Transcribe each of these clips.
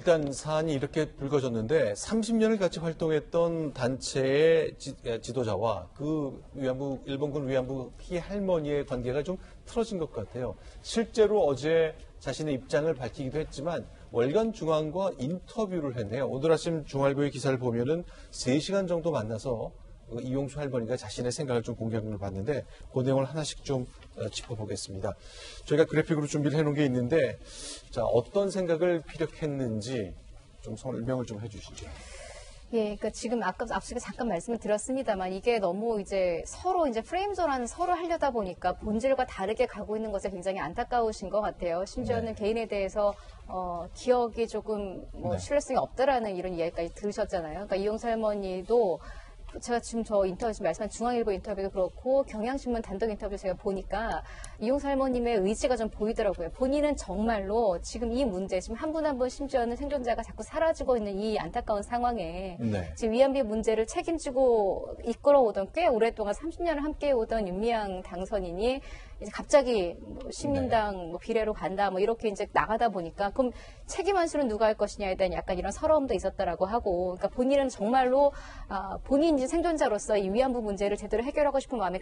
일단 사안이 이렇게 불거졌는데 30년을 같이 활동했던 단체의 지도자와 그 일본군 위안부 피해 할머니의 관계가 좀 틀어진 것 같아요. 실제로 어제 자신의 입장을 밝히기도 했지만 월간 중앙과 인터뷰를 했네요. 오늘 아침 중앙일보의 기사를 보면은 3시간 정도 만나서 이용수 할머니가 자신의 생각을 좀 공개한 걸 봤는데 그 내용을 하나씩 좀 짚어보겠습니다. 저희가 그래픽으로 준비를 해놓은 게 있는데 자 어떤 생각을 피력했는지 좀 설명을 좀 해주시죠. 예, 그러니까 지금 앞서서 잠깐 말씀을 드렸습니다만 이게 너무 이제 서로 이제 프레임 전환을 서로 하려다 보니까 본질과 다르게 가고 있는 것에 굉장히 안타까우신 것 같아요. 심지어는 개인에 대해서 기억이 조금 신뢰성이 없다라는 이런 이야기까지 들으셨잖아요. 그러니까 이용수 할머니도 제가 지금 저 인터뷰에서 말씀한 중앙일보 인터뷰도 그렇고 경향신문 단독 인터뷰 제가 보니까 이용수 할머님의 의지가 좀 보이더라고요. 본인은 정말로 지금 이 문제, 지금 한 분 한 분 심지어는 생존자가 자꾸 사라지고 있는 이 안타까운 상황에 지금 위안부 문제를 책임지고 이끌어오던 꽤 오랫동안 30년을 함께 오던 윤미향 당선인이 이제 갑자기 시민당 비례로 간다 이렇게 이제 나가다 보니까 그럼 책임 환수는 누가 할 것이냐에 대한 약간 이런 서러움도 있었다라고 하고 그러니까 본인은 정말로 본인 이제 생존자로서 이 위안부 문제를 제대로 해결하고 싶은 마음이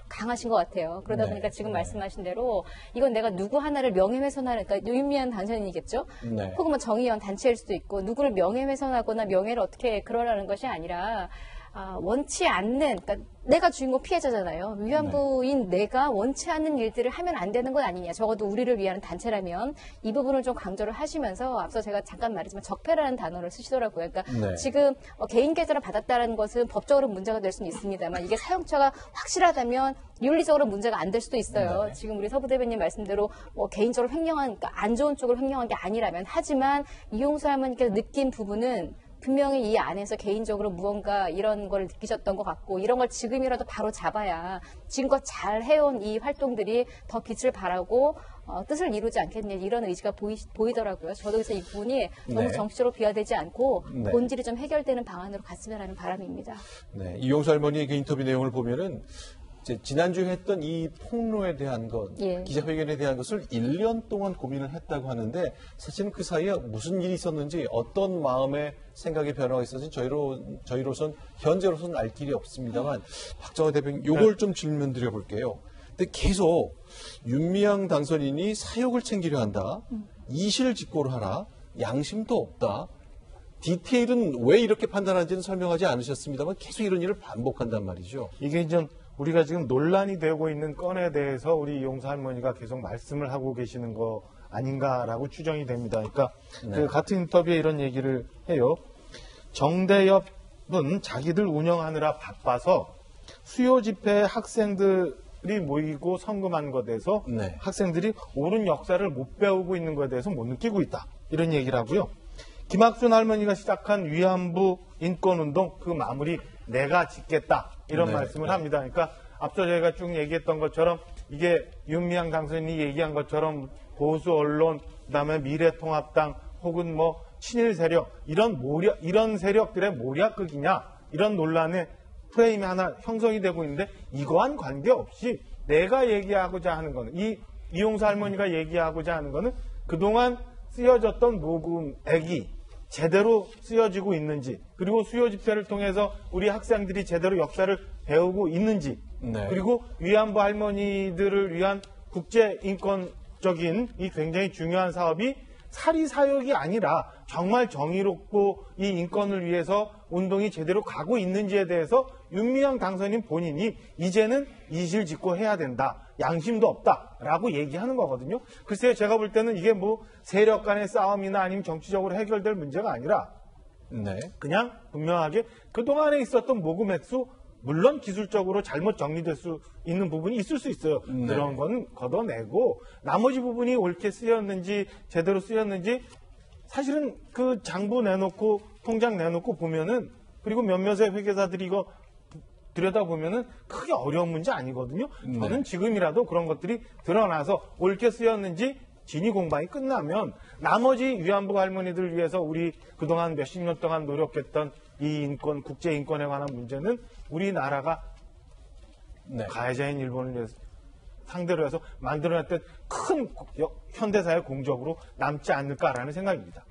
강하신 것 같아요. 그러다 보니까 지금 말씀하신 대로 이건 내가 누구 하나를 명예훼손하는 그러니까 윤미향 당선인이겠죠. 혹은 정의연 단체일 수도 있고 누구를 명예훼손하거나 명예를 어떻게 그러라는 것이 아니라 원치 않는, 그러니까 내가 주인공 피해자잖아요. 위안부인 내가 원치 않는 일들을 하면 안 되는 건 아니냐. 적어도 우리를 위한 단체라면 이 부분을 좀 강조를 하시면서 앞서 제가 잠깐 말했지만 적폐라는 단어를 쓰시더라고요. 그러니까 지금 개인 계좌를 받았다는 것은 법적으로 문제가 될 수는 있습니다만 이게 사용처가 확실하다면 윤리적으로 문제가 안 될 수도 있어요. 지금 우리 서부 대변인 말씀대로 개인적으로 횡령한, 그러니까 안 좋은 쪽으로 횡령한 게 아니라면 하지만 이용수 할머니께서 느낀 부분은 분명히 이 안에서 개인적으로 무언가 이런 걸 느끼셨던 것 같고 이런 걸 지금이라도 바로 잡아야 지금껏 잘 해온 이 활동들이 더 빛을 발하고 뜻을 이루지 않겠냐 이런 의지가 보이더라고요. 저도 그래서 이 부분이 너무 정치적으로 비화되지 않고 본질이 좀 해결되는 방안으로 갔으면 하는 바람입니다. 네, 이용수 할머니의 그 인터뷰 내용을 보면은 지난주에 했던 이 폭로에 대한 것, 기자회견에 대한 것을 1년 동안 고민을 했다고 하는데 사실은 그 사이에 무슨 일이 있었는지 어떤 마음의 생각의 변화가 있었는지 저희로선 현재로서는 알 길이 없습니다만 박정화 대변인 요걸 좀 질문 드려볼게요. 근데 계속 윤미향 당선인이 사욕을 챙기려 한다, 이실직고를 하라, 양심도 없다. 디테일은 왜 이렇게 판단하는지는 설명하지 않으셨습니다만 계속 이런 일을 반복한단 말이죠. 이게 좀 우리가 지금 논란이 되고 있는 건에 대해서 우리 이용수 할머니가 계속 말씀을 하고 계시는 거 아닌가라고 추정이 됩니다. 그러니까 그 같은 인터뷰에 이런 얘기를 해요. 정대협은 자기들 운영하느라 바빠서 수요 집회에 학생들이 모이고 성금한 것에 대해서 학생들이 옳은 역사를 못 배우고 있는 것에 대해서 못 느끼고 있다. 이런 얘기를 하고요. 김학순 할머니가 시작한 위안부 인권운동 그 마무리 내가 짓겠다. 이런 말씀을 합니다. 그러니까 앞서 저희가 쭉 얘기했던 것처럼 이게 윤미향 당선인이 얘기한 것처럼 보수 언론, 그다음에 미래통합당 혹은 친일 세력 이런 세력들의 모략극이냐 이런 논란의 프레임이 하나 형성이 되고 있는데 이거와는 관계없이 내가 얘기하고자 하는 거는 이용수 할머니가 얘기하고자 하는 거는 그동안 쓰여졌던 모금액이 제대로 쓰여지고 있는지 그리고 수요 집회를 통해서 우리 학생들이 제대로 역사를 배우고 있는지 그리고 위안부 할머니들을 위한 국제 인권적인 이 굉장히 중요한 사업이 사리사욕이 아니라 정말 정의롭고 이 인권을 위해서 운동이 제대로 가고 있는지에 대해서 윤미향 당선인 본인이 이제는 이실직고 해야 된다. 양심도 없다라고 얘기하는 거거든요. 글쎄요, 제가 볼 때는 이게 세력 간의 싸움이나 아니면 정치적으로 해결될 문제가 아니라 그냥 분명하게 그동안에 있었던 모금 액수 물론 기술적으로 잘못 정리될 수 있는 부분이 있을 수 있어요. 그런 건 걷어내고 나머지 부분이 옳게 쓰였는지 제대로 쓰였는지 사실은 그 장부 내놓고 통장 내놓고 보면은 그리고 몇몇의 회계사들이 이거 들여다보면은 크게 어려운 문제 아니거든요. 저는 지금이라도 그런 것들이 드러나서 옳게 쓰였는지 진위 공방이 끝나면 나머지 위안부 할머니들 위해서 우리 그동안 몇십 년 동안 노력했던 이 인권, 국제 인권에 관한 문제는 우리나라가 가해자인 일본을 위해서 상대로 해서 만들어냈던 큰 현대사의 공적으로 남지 않을까라는 생각입니다.